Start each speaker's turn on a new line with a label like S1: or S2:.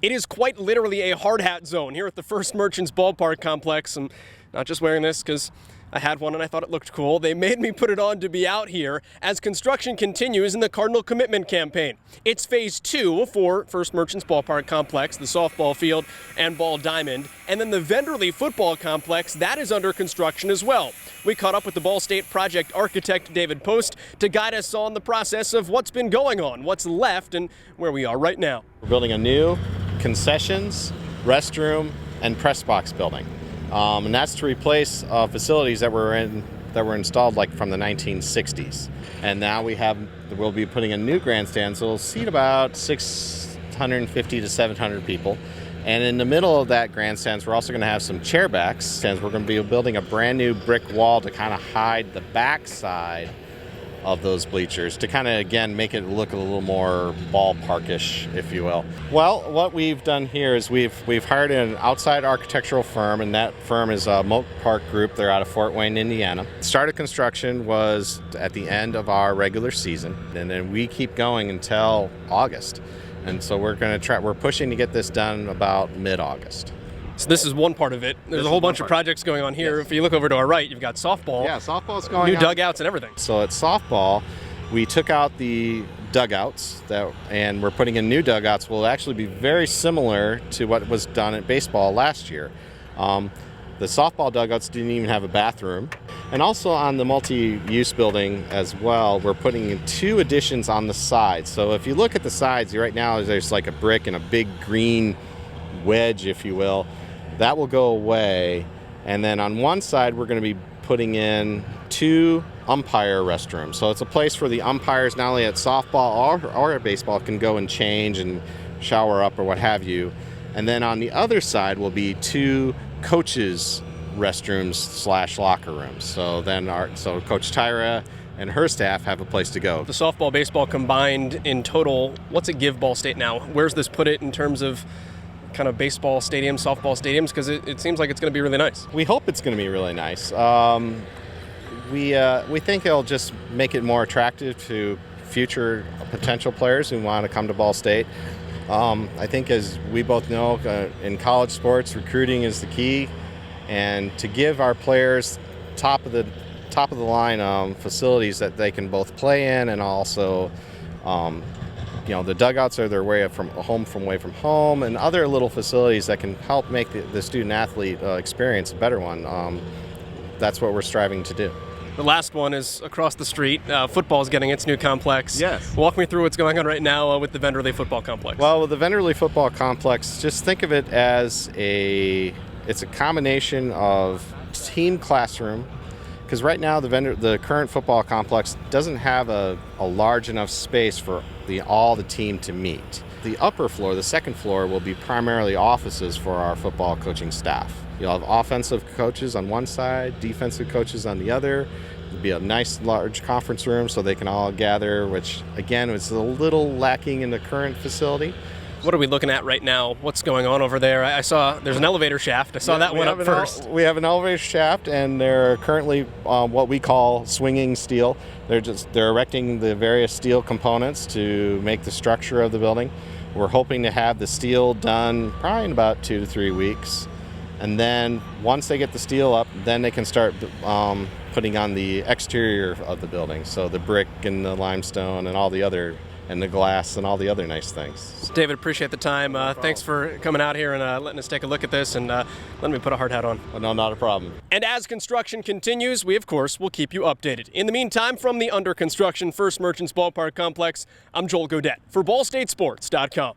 S1: It is quite literally a hard hat zone here at the First Merchants Ballpark Complex. I'm not just wearing this because I had one and I thought it looked cool. They made me put it on to be out here as construction continues in the Cardinal Commitment Campaign. It's phase 2 for First Merchants Ballpark Complex, the softball field and ball diamond, and then the Venderley Football Complex, that is under construction as well. We caught up with the Ball State project architect David Post to guide us on the process of what's been going on, what's left, and where we are right now.
S2: We're building a new concessions, restroom, and press box building. And that's to replace facilities that were installed like from the 1960s. And now we'll be putting a new grandstand, so it'll seat about 650 to 700 people. And in the middle of that grandstands, we're also going to have some chairbacks. And we're going to be building a brand new brick wall to kind of hide the backside of those bleachers to kind of, again, make it look a little more ballparkish, if you will. Well, what we've done here is we've hired an outside architectural firm, and that firm is Moat Park Group. They're out of Fort Wayne, Indiana. Start of construction was at the end of our regular season, and then we keep going until August. And so we're pushing to get this done about mid-August.
S1: So this is one part of it. There's a whole bunch of projects going on here. Yes. If you look over to our right, you've got softball.
S2: Yeah, softball's going
S1: on. New
S2: on.
S1: Dugouts and everything.
S2: So at softball, we took out the dugouts, and we're putting in new dugouts. Will actually be very similar to what was done at baseball last year. The softball dugouts didn't even have a bathroom. And also on the multi-use building as well, we're putting in 2 additions on the sides. So if you look at the sides, right now there's like a brick and a big green wedge, if you will. That will go away, and then on one side we're going to be putting in 2 umpire restrooms. So it's a place for the umpires, not only at softball or at baseball, can go and change and shower up or what have you. And then on the other side will be 2 coaches' restrooms / locker rooms. So then so Coach Tyra and her staff have a place to go.
S1: The softball, baseball combined in total, what's it give Ball State now? Where's this put it in terms of kind of baseball stadiums, softball stadiums, because it seems like it's going to be really nice.
S2: We hope it's going to be really nice. We think it'll just make it more attractive to future potential players who want to come to Ball State. I think, as we both know, in college sports, recruiting is the key, and to give our players top of the line facilities that they can both play in and also. The dugouts are their way from home, and other little facilities that can help make the student-athlete experience a better one. That's what we're striving to do.
S1: The last one is across the street. Football is getting its new complex.
S2: Yes.
S1: Walk me through what's going on right now with the Venderley Football Complex.
S2: Well, with the Venderley Football Complex, just think of it as it's a combination of team classroom, because right now the current football complex doesn't have a large enough space for all the team to meet. The upper floor, the second floor, will be primarily offices for our football coaching staff. You'll have offensive coaches on one side, defensive coaches on the other. There'll be a nice large conference room so they can all gather, which again is a little lacking in the current facility.
S1: What are we looking at right now? What's going on over there? I saw there's an elevator shaft. I saw that one up first.
S2: We have an elevator shaft, and they're currently what we call swinging steel. They're erecting the various steel components to make the structure of the building. We're hoping to have the steel done probably in about 2 to 3 weeks. And then once they get the steel up, then they can start putting on the exterior of the building. So the brick and the limestone and all the other, and the glass and all the other nice things.
S1: David, appreciate the time. Thanks for coming out here and letting us take a look at this, and letting me put a hard hat on.
S2: Oh, no, not a problem.
S1: And as construction continues, we, of course, will keep you updated. In the meantime, from the under construction First Merchants Ballpark Complex, I'm Joel Godette for BallStateSports.com.